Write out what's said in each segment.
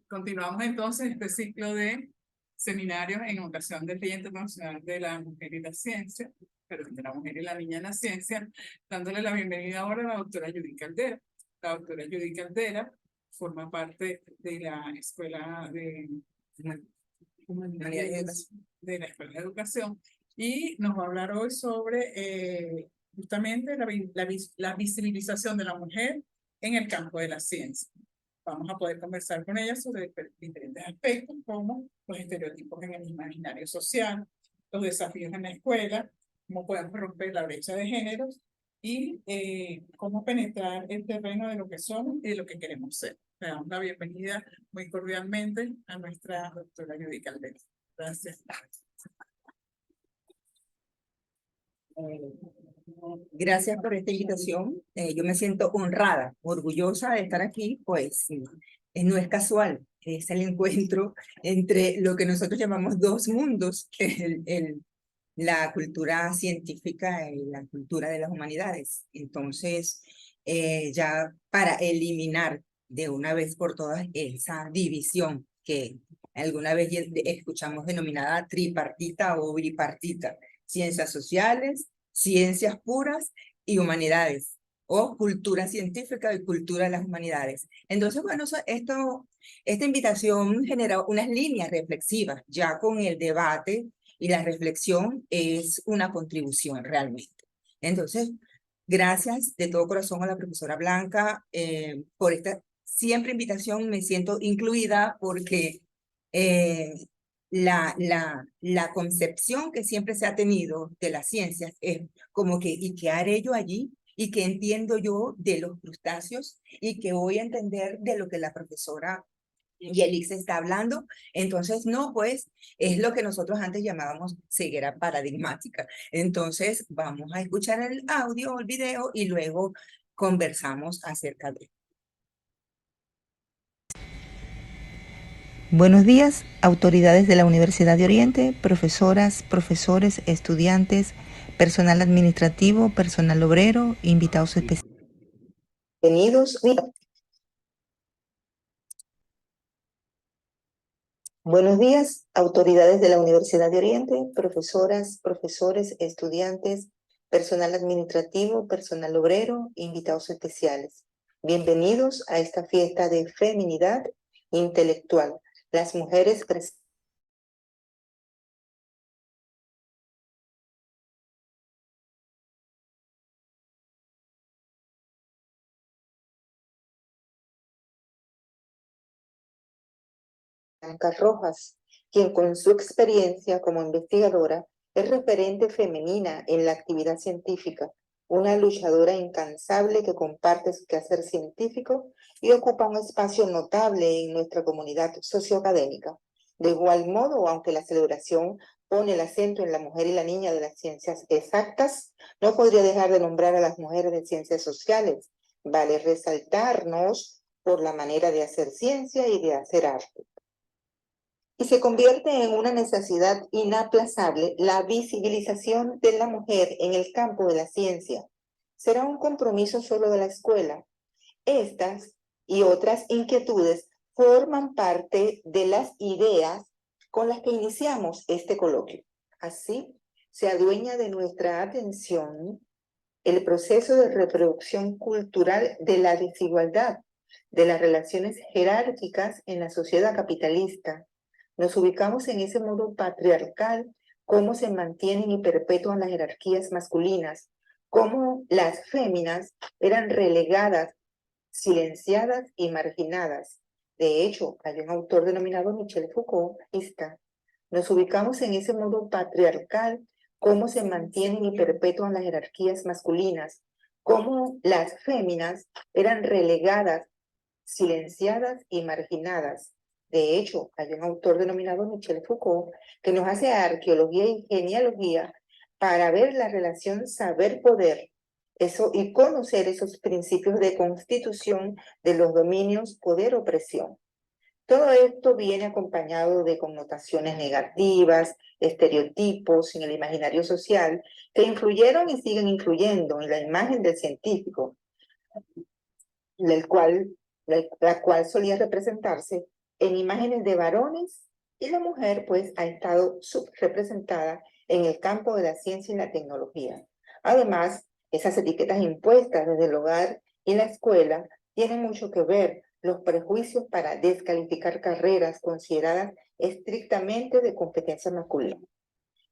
Continuamos entonces este ciclo de seminarios en ocasión del Día Internacional de la Mujer y la Ciencia, perdón, de la Mujer y la Niña en la Ciencia, dándole la bienvenida ahora a la doctora Judy Caldera. La doctora Judy Caldera forma parte de la Escuela de de la Escuela de Educación y nos va a hablar hoy sobre justamente la visibilización de la mujer en el campo de la ciencia. Vamos a poder conversar con ella sobre diferentes aspectos como los estereotipos en el imaginario social, los desafíos en la escuela, cómo podemos romper la brecha de géneros y cómo penetrar el terreno de lo que somos y de lo que queremos ser. Le damos la bienvenida muy cordialmente a nuestra doctora Judy Caldera. Gracias. Gracias por esta invitación. Yo me siento honrada, orgullosa de estar aquí, pues no es casual, es el encuentro entre lo que nosotros llamamos dos mundos, que es la cultura científica y la cultura de las humanidades. Entonces, ya para eliminar de una vez por todas esa división que alguna vez escuchamos denominada tripartita o bipartita, ciencias sociales, ciencias puras y humanidades, o cultura científica y cultura de las humanidades. Entonces, bueno, esta invitación genera unas líneas reflexivas, ya con el debate y la reflexión es una contribución realmente. Entonces, gracias de todo corazón a la profesora Blanca por esta siempre invitación. Me siento incluida porque la concepción que siempre se ha tenido de las ciencias es como que, ¿y qué haré yo allí? ¿Y qué entiendo yo de los crustáceos? ¿Y qué voy a entender de lo que la profesora Yelix está hablando? Entonces, no, pues, es lo que nosotros antes llamábamos ceguera paradigmática. Entonces, vamos a escuchar el audio o el video y luego conversamos acerca de. Buenos días, autoridades de la Universidad de Oriente, profesoras, profesores, estudiantes, personal administrativo, personal obrero, invitados especiales. Bienvenidos. Buenos días, autoridades de la Universidad de Oriente, profesoras, profesores, estudiantes, personal administrativo, personal obrero, invitados especiales. Bienvenidos a esta fiesta de feminidad intelectual. Las mujeres presentes. Blanca Rojas, quien con su experiencia como investigadora es referente femenina en la actividad científica, una luchadora incansable que comparte su quehacer científico y ocupa un espacio notable en nuestra comunidad socioacadémica. De igual modo, aunque la celebración pone el acento en la mujer y la niña de las ciencias exactas, no podría dejar de nombrar a las mujeres de ciencias sociales. Vale resaltarnos por la manera de hacer ciencia y de hacer arte. Y se convierte en una necesidad inaplazable la visibilización de la mujer en el campo de la ciencia. ¿Será un compromiso solo de la escuela? Estas y otras inquietudes forman parte de las ideas con las que iniciamos este coloquio. Así, se adueña de nuestra atención el proceso de reproducción cultural de la desigualdad, de las relaciones jerárquicas en la sociedad capitalista. Nos ubicamos en ese modo patriarcal, cómo se mantienen y perpetúan las jerarquías masculinas, cómo las féminas eran relegadas, silenciadas y marginadas. De hecho, hay un autor denominado Michel Foucault, nos ubicamos en ese modo patriarcal, cómo se mantienen y perpetúan las jerarquías masculinas, cómo las féminas eran relegadas, silenciadas y marginadas. De hecho, hay un autor denominado Michel Foucault que nos hace arqueología y genealogía para ver la relación saber-poder, eso, y conocer esos principios de constitución de los dominios poder-opresión. Todo esto viene acompañado de connotaciones negativas, estereotipos en el imaginario social que influyeron y siguen influyendo en la imagen del científico, el cual la cual solía representarse en imágenes de varones, y la mujer pues ha estado subrepresentada en el campo de la ciencia y la tecnología. Además, esas etiquetas impuestas desde el hogar y la escuela tienen mucho que ver los prejuicios para descalificar carreras consideradas estrictamente de competencia masculina.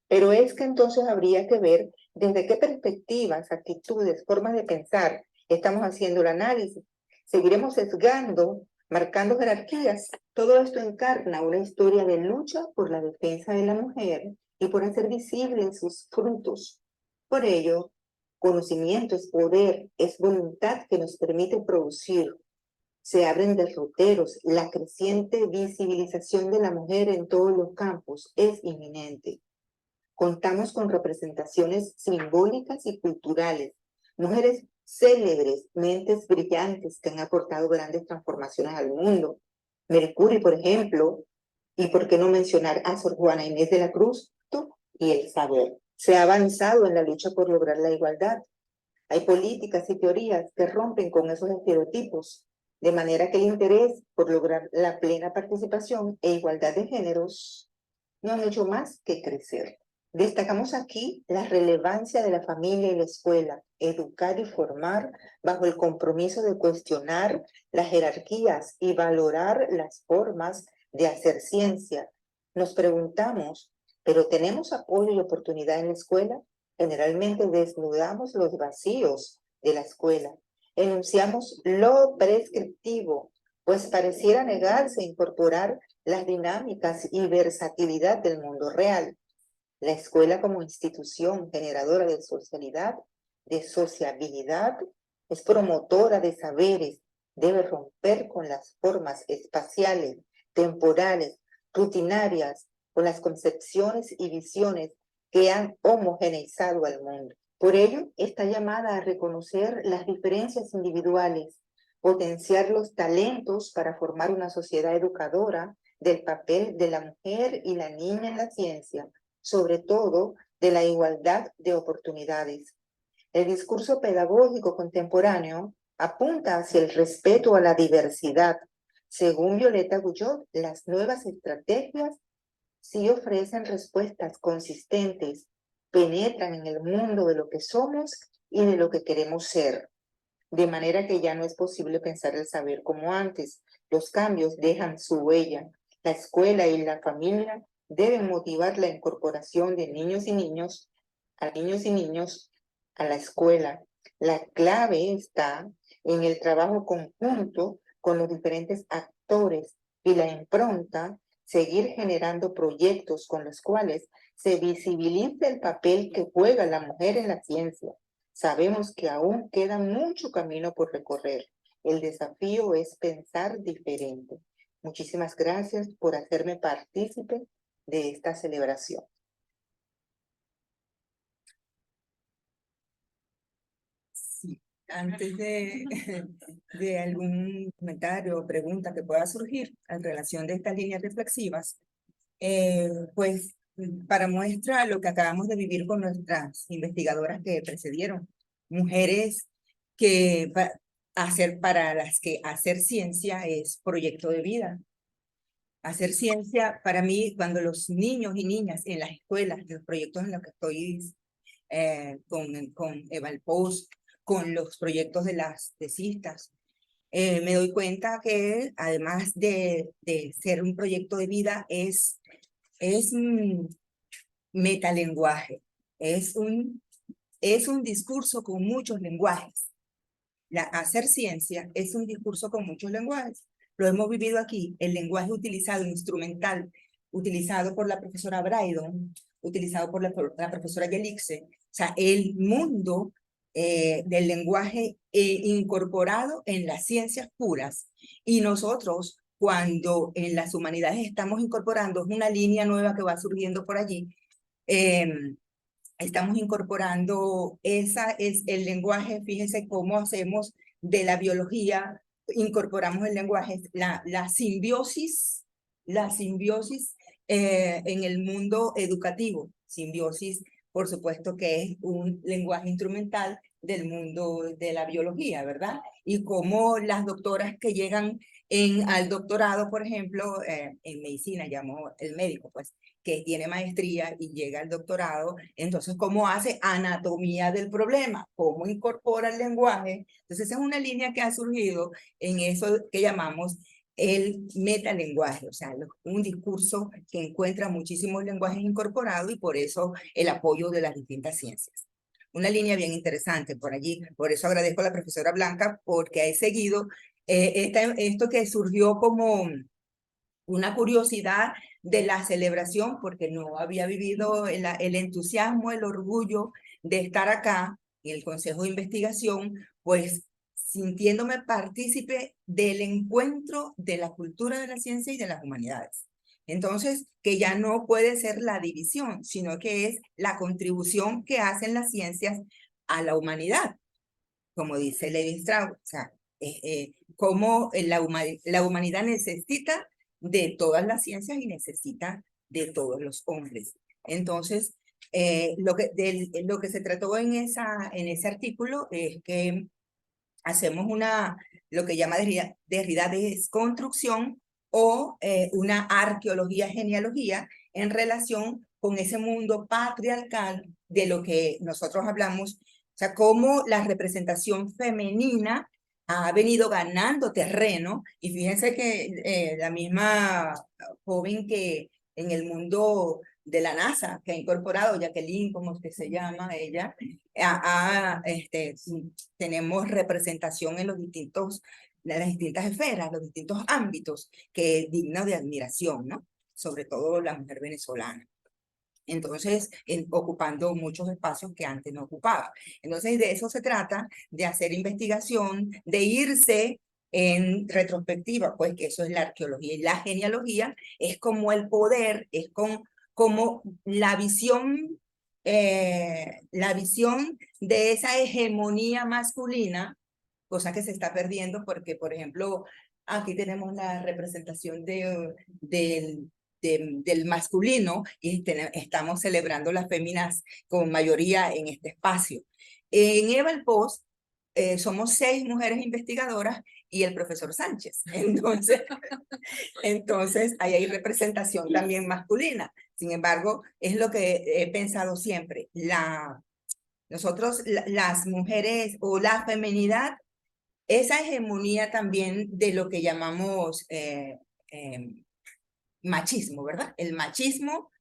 Pero es que entonces habría que ver desde qué perspectivas, actitudes, formas de pensar estamos haciendo el análisis. Seguiremos sesgando, marcando jerarquías. Todo esto encarna una historia de lucha por la defensa de la mujer y por hacer visibles sus frutos. Por ello, conocimiento es poder, es voluntad que nos permite producir. Se abren derroteros, la creciente visibilización de la mujer en todos los campos es inminente. Contamos con representaciones simbólicas y culturales, mujeres célebres, mentes brillantes que han aportado grandes transformaciones al mundo. Mercury, por ejemplo, y por qué no mencionar a Sor Juana Inés de la Cruz y el saber. Se ha avanzado en la lucha por lograr la igualdad. Hay políticas y teorías que rompen con esos estereotipos, de manera que el interés por lograr la plena participación e igualdad de géneros no han hecho más que crecer. Destacamos aquí la relevancia de la familia y la escuela, educar y formar bajo el compromiso de cuestionar las jerarquías y valorar las formas de hacer ciencia. Nos preguntamos, ¿pero tenemos apoyo y oportunidad en la escuela? Generalmente desnudamos los vacíos de la escuela, enunciamos lo prescriptivo, pues pareciera negarse a incorporar las dinámicas y versatilidad del mundo real. La escuela como institución generadora de socialidad, de sociabilidad, es promotora de saberes, debe romper con las formas espaciales, temporales, rutinarias, con las concepciones y visiones que han homogeneizado al mundo. Por ello, está llamada a reconocer las diferencias individuales, potenciar los talentos para formar una sociedad educadora del papel de la mujer y la niña en la ciencia, sobre todo de la igualdad de oportunidades. El discurso pedagógico contemporáneo apunta hacia el respeto a la diversidad. Según Violeta Guyot, las nuevas estrategias sí ofrecen respuestas consistentes, penetran en el mundo de lo que somos y de lo que queremos ser. De manera que ya no es posible pensar el saber como antes. Los cambios dejan su huella. La escuela y la familia deben motivar la incorporación de niños y niños a la escuela. La clave está en el trabajo conjunto con los diferentes actores y la impronta, seguir generando proyectos con los cuales se visibilice el papel que juega la mujer en la ciencia. Sabemos que aún queda mucho camino por recorrer. El desafío es pensar diferente. Muchísimas gracias por hacerme partícipe de esta celebración. Sí, antes de algún comentario o pregunta que pueda surgir en relación de estas líneas reflexivas, pues para muestra lo que acabamos de vivir con nuestras investigadoras que precedieron, mujeres que para las que hacer ciencia es proyecto de vida. Hacer ciencia, para mí, cuando los niños y niñas en las escuelas, los proyectos en los que estoy con Evalpos, con los proyectos de las tesistas, me doy cuenta que además de ser un proyecto de vida, es metalenguaje, es un discurso con muchos lenguajes. Hacer ciencia es un discurso con muchos lenguajes. Lo hemos vivido aquí, el lenguaje utilizado, instrumental, utilizado por la profesora Braidon, utilizado por la profesora Yelixe, o sea, el mundo del lenguaje incorporado en las ciencias puras. Y nosotros, cuando en las humanidades estamos incorporando una línea nueva que va surgiendo por allí, estamos incorporando es el lenguaje. Fíjense cómo hacemos de la biología, incorporamos el lenguaje, la simbiosis en el mundo educativo. Simbiosis, por supuesto que es un lenguaje instrumental del mundo de la biología, ¿verdad? Y cómo las doctoras que llegan al doctorado, por ejemplo, en medicina, llamó el médico, pues, que tiene maestría y llega al doctorado, entonces, ¿cómo hace anatomía del problema? ¿Cómo incorpora el lenguaje? Entonces, esa es una línea que ha surgido en eso que llamamos el metalenguaje, o sea, un discurso que encuentra muchísimos lenguajes incorporados y por eso el apoyo de las distintas ciencias. Una línea bien interesante por allí, por eso agradezco a la profesora Blanca porque he seguido esto que surgió como una curiosidad de la celebración, porque no había vivido el entusiasmo, el orgullo de estar acá en el Consejo de Investigación, pues sintiéndome partícipe del encuentro de la cultura de la ciencia y de las humanidades. Entonces, que ya no puede ser la división, sino que es la contribución que hacen las ciencias a la humanidad, como dice Levi Strauss, o sea, cómo la humanidad necesita de todas las ciencias y necesita de todos los hombres. Entonces, lo que se trató en ese artículo es que hacemos lo que llama Derrida desconstrucción o una arqueología genealogía en relación con ese mundo patriarcal de lo que nosotros hablamos, o sea, cómo la representación femenina ha venido ganando terreno, y fíjense que la misma joven que en el mundo de la NASA, que ha incorporado, Jacqueline, como usted se llama, ella, tenemos representación en las distintas esferas, los distintos ámbitos, que es digno de admiración, ¿no? Sobre todo la mujer venezolana. Entonces, ocupando muchos espacios que antes no ocupaba. Entonces, de eso se trata, de hacer investigación, de irse en retrospectiva, pues que eso es la arqueología. Y la genealogía es como el poder, es como la visión de esa hegemonía masculina, cosa que se está perdiendo porque, por ejemplo, aquí tenemos la representación del masculino y estamos celebrando las féminas con mayoría en este espacio. En Eval Post somos 6 mujeres investigadoras y el profesor Sánchez. Entonces ahí hay representación también masculina. Sin embargo, es lo que he pensado siempre. Nosotros, las mujeres o la feminidad, esa hegemonía también de lo que llamamos machismo, ¿verdad? El machismo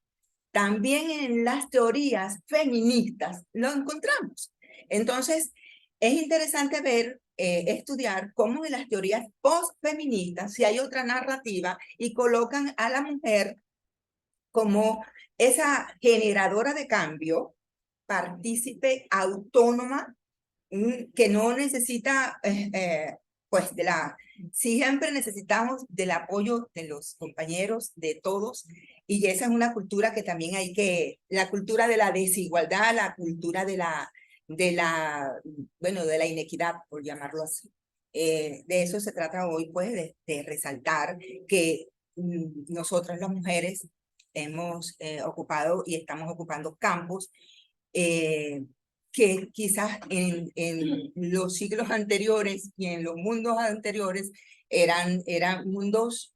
también en las teorías feministas lo encontramos. Entonces, es interesante ver, estudiar cómo en las teorías postfeministas, si hay otra narrativa y colocan a la mujer como esa generadora de cambio, partícipe, autónoma, que no necesita, pues, siempre necesitamos del apoyo de los compañeros, de todos, y esa es una cultura que también la cultura de la desigualdad, la cultura de la inequidad, por llamarlo así. De eso se trata hoy, pues, de resaltar que nosotras las mujeres hemos ocupado y estamos ocupando campos que quizás en los siglos anteriores y en los mundos anteriores eran mundos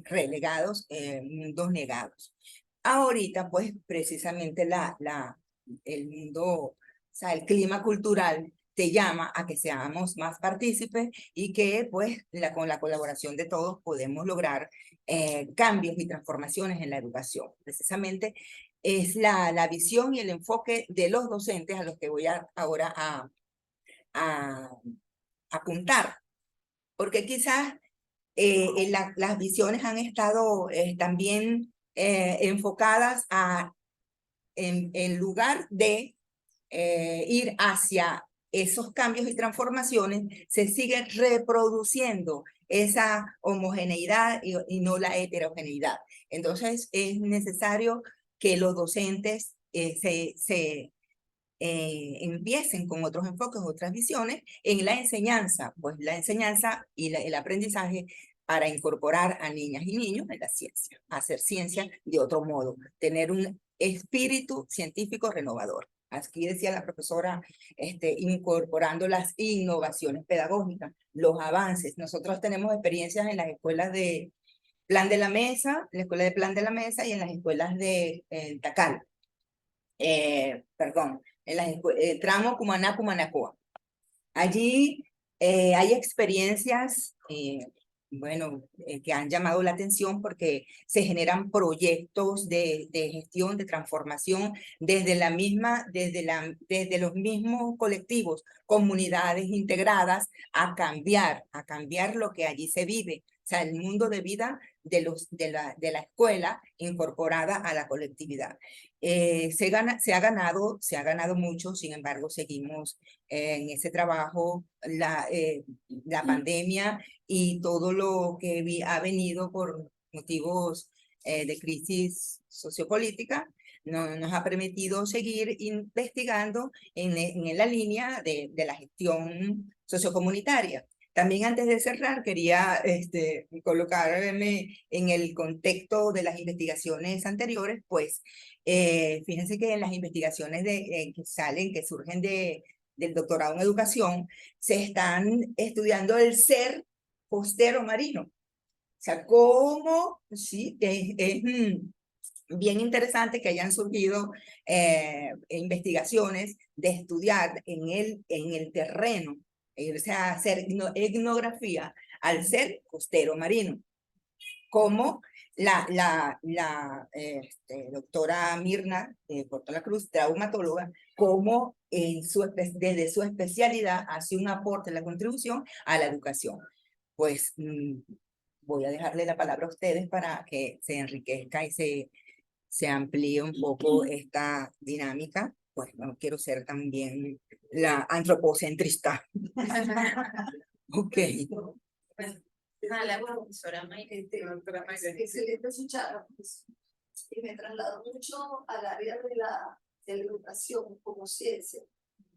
relegados, mundos negados. Ahorita, pues, precisamente el mundo, o sea, el clima cultural te llama a que seamos más partícipes y que, pues, con la colaboración de todos podemos lograr cambios y transformaciones en la educación. Precisamente es la visión y el enfoque de los docentes a los que voy ahora a apuntar. Porque quizás las visiones han estado también enfocadas en lugar de ir hacia esos cambios y transformaciones, se sigue reproduciendo esa homogeneidad y no la heterogeneidad. Entonces es necesario que los docentes empiecen con otros enfoques, otras visiones en la enseñanza, pues la enseñanza y el aprendizaje para incorporar a niñas y niños en la ciencia, hacer ciencia de otro modo, tener un espíritu científico renovador. aquí decía la profesora, incorporando las innovaciones pedagógicas, los avances. Nosotros tenemos experiencias en las escuelas de Plan de la Mesa, la escuela de Plan de la Mesa y en las escuelas de Tacal. Perdón, en las tramo Cumaná, Cumanacoa. Allí hay experiencias, bueno, que han llamado la atención porque se generan proyectos de gestión, de transformación desde desde los mismos colectivos, comunidades integradas a cambiar lo que allí se vive. O sea, el mundo de vida de la escuela incorporada a la colectividad. Se ha ganado mucho, sin embargo, seguimos en ese trabajo, la pandemia y todo lo que ha venido por motivos de crisis sociopolítica, nos ha permitido seguir investigando en la línea de la gestión sociocomunitaria. También antes de cerrar, quería colocarme en el contexto de las investigaciones anteriores, pues fíjense que en las investigaciones que surgen del doctorado en educación, se están estudiando el ser costero marino. O sea, cómo, sí, es bien interesante que hayan surgido investigaciones de estudiar en el terreno, o sea, hacer etnografía al ser costero marino. Como la doctora Mirna Porto la Cruz, traumatóloga, como desde su especialidad hace un aporte, la contribución a la educación. Pues voy a dejarle la palabra a ustedes para que se enriquezca y se amplíe un poco esta dinámica. Pues no quiero ser también la antropocentrista. Ok. La profesora Mayre, excelente escucharla, pues, y me traslado mucho al área de la educación como ciencia.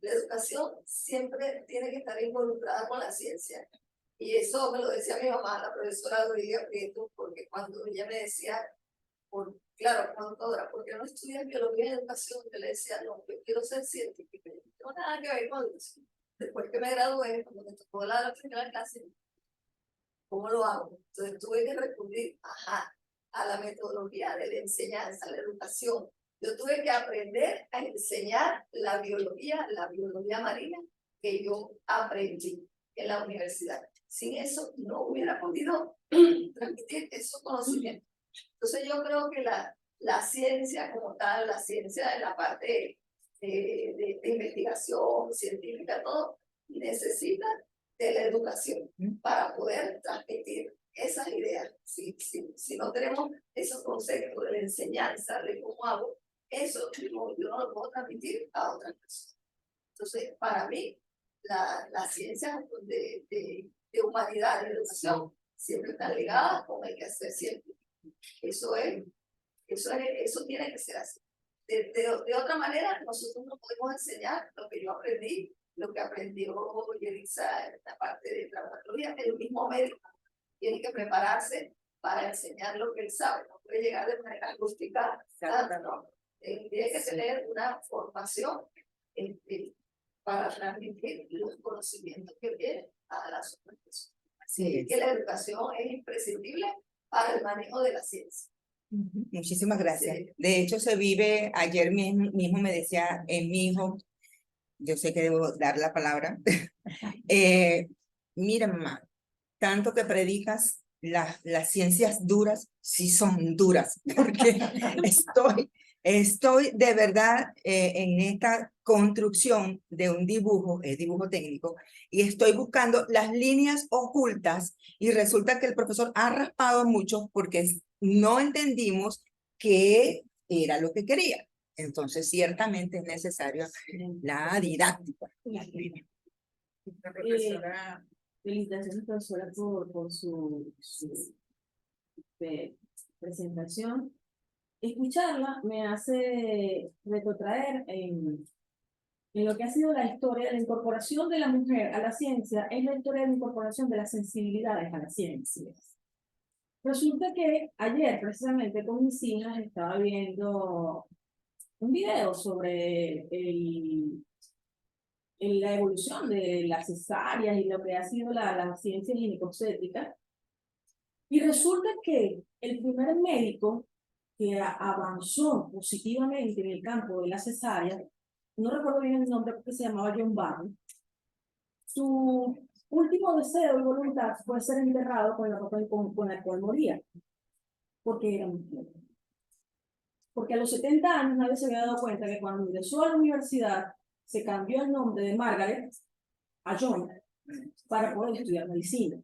La educación siempre tiene que estar involucrada con la ciencia, y eso me lo decía mi mamá, la profesora Rodríguez Prieto, porque cuando ella me decía, claro, contadora, ¿por qué no estudias biología y educación? Yo le decía, no, yo quiero ser científica, no tengo nada que ver con eso. Después que me gradué, cuando me tocó la primera clase, ¿cómo lo hago? Entonces tuve que recurrir a la metodología de la enseñanza, la educación. Yo tuve que aprender a enseñar la biología marina que yo aprendí en la universidad. Sin eso no hubiera podido transmitir esos conocimientos. Entonces yo creo que la ciencia como tal, la ciencia de la parte de investigación científica, todo, necesita de la educación para poder transmitir esas ideas. Si no tenemos esos conceptos de la enseñanza, de cómo hago, eso yo no lo puedo transmitir a otras personas. Entonces, para mí, las ciencias de humanidad y educación siempre están ligadas con el quehacer científico. Eso tiene que ser así. De otra manera, nosotros no podemos enseñar lo que yo aprendí, lo que aprendió Yelitza en la parte de traumatología. El mismo médico tiene que prepararse para enseñar lo que él sabe, no puede llegar de manera rústica, no. Tiene que tener una formación para transmitir los conocimientos que vienen a las otras personas. Así que la educación es imprescindible para el manejo de la ciencia. Muchísimas gracias. Sí. De hecho, se vive, ayer mismo me decía mi hijo, yo sé que debo dar la palabra, mira mamá, tanto que predicas, las ciencias duras sí son duras, porque estoy de verdad en esta construcción de un dibujo técnico, y estoy buscando las líneas ocultas, y resulta que el profesor ha raspado mucho porque no entendimos qué era lo que quería. Entonces, ciertamente es necesaria la didáctica. La profesora Felicitaciones, profesora, por su presentación. Escucharla me hace retrotraer en lo que ha sido la historia de la incorporación de la mujer a la ciencia, es la historia de la incorporación de las sensibilidades a las ciencias. Resulta que ayer, precisamente con mis hijas, estaba viendo un video sobre la evolución de las cesáreas y lo que ha sido la ciencia ginecobstétrica. Y resulta que el primer médico que avanzó positivamente en el campo de la cesárea, no recuerdo bien el nombre porque se llamaba John Barrow, su último deseo y voluntad fue ser enterrado con la ropa con la cual moría, porque era mujer. Porque a los 70 años nadie se había dado cuenta que cuando ingresó a la universidad se cambió el nombre de Margaret a John para poder estudiar medicina.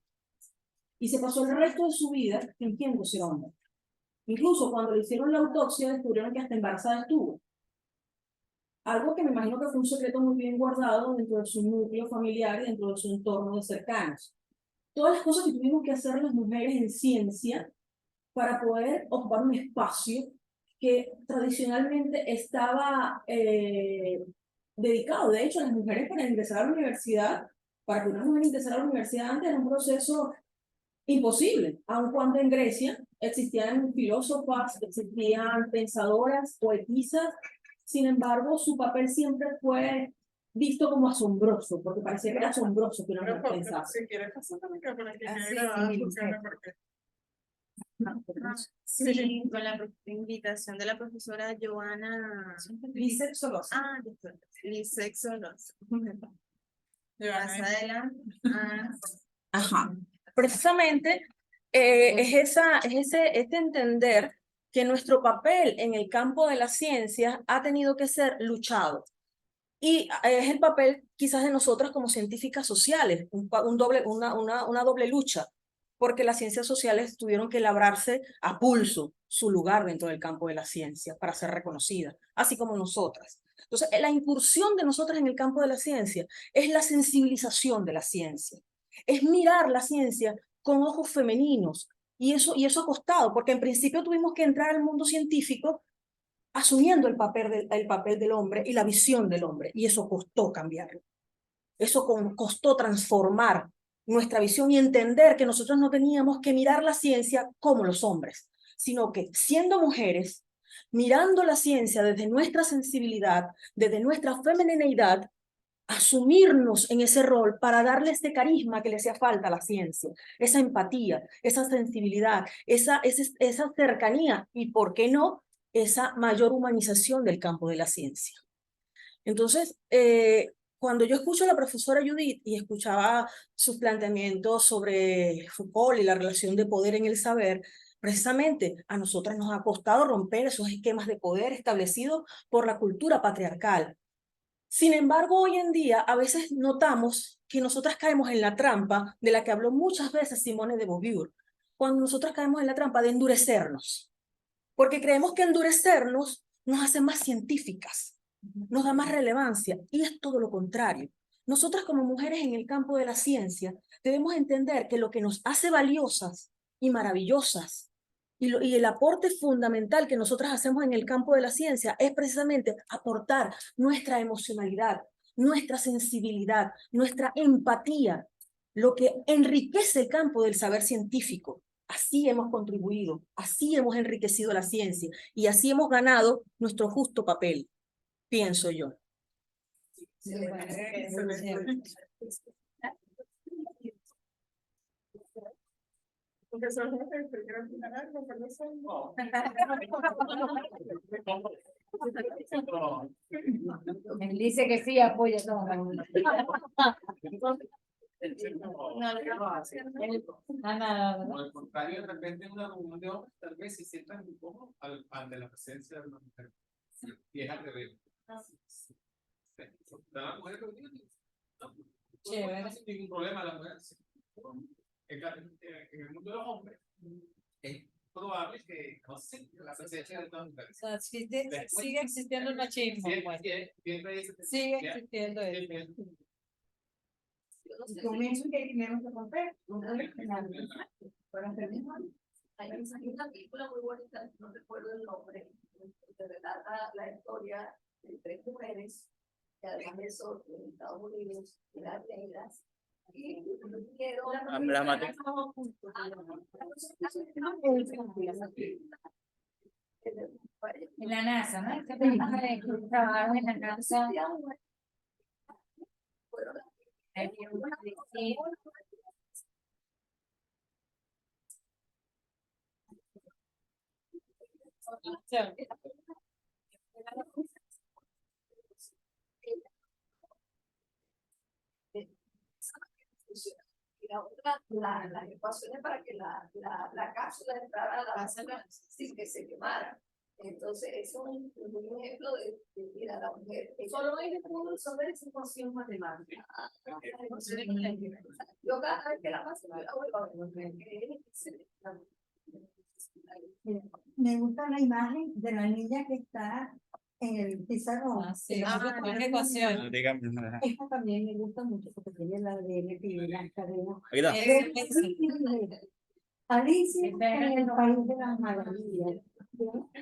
Y se pasó el resto de su vida fingiendo ser hombre. Incluso cuando le hicieron la autopsia descubrieron que hasta embarazada estuvo. Algo que me imagino que fue un secreto muy bien guardado dentro de su núcleo familiar y dentro de su entorno de cercanos. Todas las cosas que tuvimos que hacer las mujeres en ciencia para poder ocupar un espacio que tradicionalmente estaba dedicado. De hecho, las mujeres para ingresar a la universidad, para que una mujer ingresara a la universidad antes era un proceso imposible, aun cuando en Grecia existían filósofas, existían pensadoras, poetisas. Sin embargo, su papel siempre fue visto como asombroso, porque parecía que era asombroso que una mujer pensara. Si quieres pasar acá por aquí, Así, porque Sí, con la invitación de la profesora Joana Lisette Solosa. Lisette Solosa. Joana, Más adelante. Ajá. Precisamente es este entender que nuestro papel en el campo de las ciencias ha tenido que ser luchado. Y es el papel quizás de nosotras como científicas sociales, una doble lucha, porque las ciencias sociales tuvieron que labrarse a pulso su lugar dentro del campo de la ciencia para ser reconocidas, así como nosotras. Entonces, la incursión de nosotras en el campo de la ciencia es la sensibilización de la ciencia, es mirar la ciencia con ojos femeninos, y eso ha costado, porque en principio tuvimos que entrar al mundo científico asumiendo el papel del hombre y la visión del hombre, y eso costó cambiarlo. Eso costó transformar nuestra visión y entender que nosotros no teníamos que mirar la ciencia como los hombres, sino que siendo mujeres, mirando la ciencia desde nuestra sensibilidad, desde nuestra femineidad, asumirnos en ese rol para darle este carisma que le hacía falta a la ciencia, esa empatía, esa sensibilidad, esa cercanía y, ¿por qué no?, esa mayor humanización del campo de la ciencia. Entonces, cuando yo escucho a la profesora Judith y escuchaba sus planteamientos sobre Foucault y la relación de poder en el saber, precisamente a nosotras nos ha costado romper esos esquemas de poder establecidos por la cultura patriarcal. Sin embargo, hoy en día a veces notamos que nosotras caemos en la trampa de la que habló muchas veces Simone de Beauvoir, cuando nosotras caemos en la trampa de endurecernos, porque creemos que endurecernos nos hace más científicas, nos da más relevancia, y es todo lo contrario. Nosotras como mujeres en el campo de la ciencia debemos entender que lo que nos hace valiosas y maravillosas y el aporte fundamental que nosotras hacemos en el campo de la ciencia es precisamente aportar nuestra emocionalidad, nuestra sensibilidad, nuestra empatía, lo que enriquece el campo del saber científico. Así hemos contribuido, así hemos enriquecido la ciencia y así hemos ganado nuestro justo papel, pienso yo. profesor Jorge, ¿usted quiere opinar algo? Él dice que sí, apoya todo. Por el contrario, de repente en una reunión de hombres tal vez se sientan incómodos ante la presencia de una mujer. Y es al revés. La mujer reunida, no sin ningún problema la mujer. En el mundo de los hombres es probable que no se la presencia de todas las mujeres. O sea, sigue existiendo el machismo. Sigue existiendo eso. Comienzo que tenemos que romper. Hay una película muy bonita, no recuerdo el nombre, que relata la historia de 3 mujeres, que además de eso, en Estados Unidos, eran negras. Y En la NASA, ¿no? Este programa de trabajo en la NASA. Sí. Y la otra, las ecuaciones para que la cápsula entrara a la base sin que se quemara. Entonces, eso es un ejemplo de mira, la mujer. Solo hay que resolver esa ecuación matemática. Yo cada vez que la paso, la vuelvo a ver. Me gusta la imagen de la niña que está en el pizarrón. Sí, qué ecuación. Esta también me gusta mucho porque tiene la de las cadenas. Alicia en el país de las maravillas.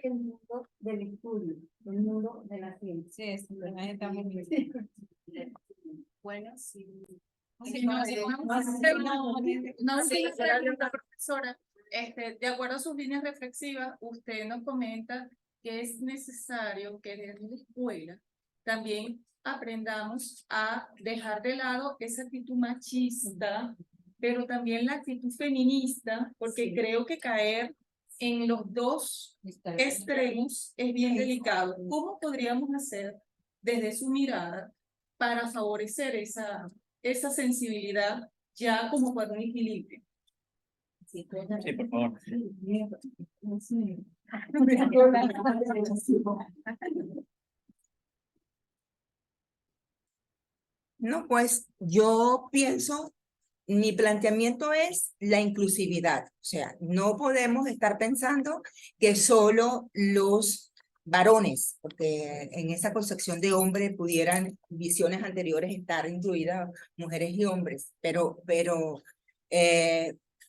El mundo del estudio, el mundo de la ciencia. Sí, es una imagen está muy bien. Bueno, sí. Sí, no, profesora, de acuerdo a sus líneas reflexivas, usted nos comenta que es necesario que desde la escuela también aprendamos a dejar de lado esa actitud machista, pero también la actitud feminista, porque creo que caer en los dos extremos es bien delicado. ¿Cómo podríamos hacer desde su mirada para favorecer esa sensibilidad ya como para un equilibrio? Sí, por favor. No, pues yo pienso, mi planteamiento es la inclusividad. O sea, no podemos estar pensando que solo los varones, porque en esa concepción de hombre pudieran visiones anteriores estar incluidas mujeres y hombres, pero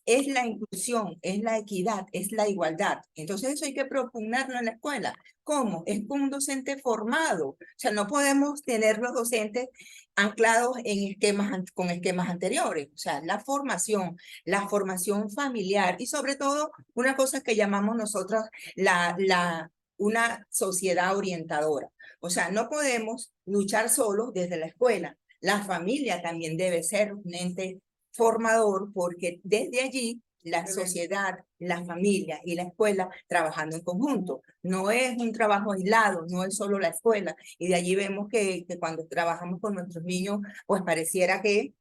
es la inclusión, es la equidad, es la igualdad. Entonces eso hay que propugnarlo en la escuela. ¿Cómo? Es con un docente formado. O sea, no podemos tener los docentes anclados en con esquemas anteriores. O sea, la formación familiar y sobre todo una cosa que llamamos nosotros una sociedad orientadora. O sea, no podemos luchar solos desde la escuela. La familia también debe ser un ente formador porque desde allí la sociedad, la familia y la escuela trabajando en conjunto. No es un trabajo aislado, no es solo la escuela. Y de allí vemos que cuando trabajamos con nuestros niños, pues pareciera que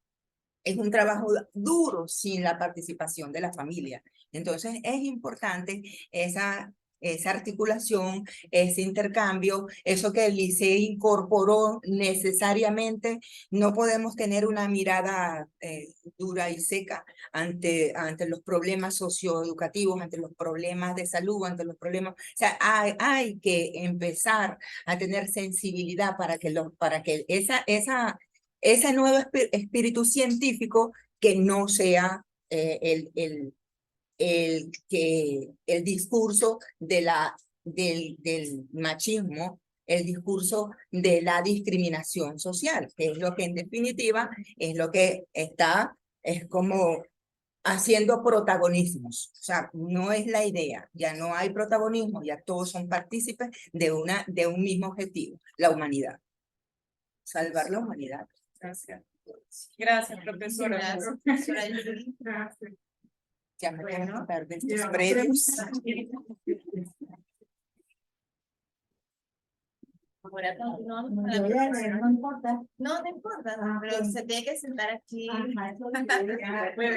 es un trabajo duro sin la participación de la familia. Entonces es importante esa articulación, ese intercambio, eso que el liceo incorporó necesariamente. No podemos tener una mirada dura y seca ante los problemas socioeducativos, ante los problemas de salud, ante los problemas. O sea, hay que empezar a tener sensibilidad para que ese nuevo espíritu científico que no sea el discurso del machismo, el discurso de la discriminación social, que es lo que en definitiva es lo que es como haciendo protagonismos. O sea, no es la idea, ya no hay protagonismo, ya todos son partícipes de un mismo objetivo, la humanidad. Salvar la humanidad. Gracias. Gracias, profesora. Gracias. Ya me Bueno, voy a perder ya, estos previos. Ahora continuamos No, con yo la ya profesora. no importa. No, no importa, pero se tiene que sentar aquí. Ajá, eso es- Muy bien.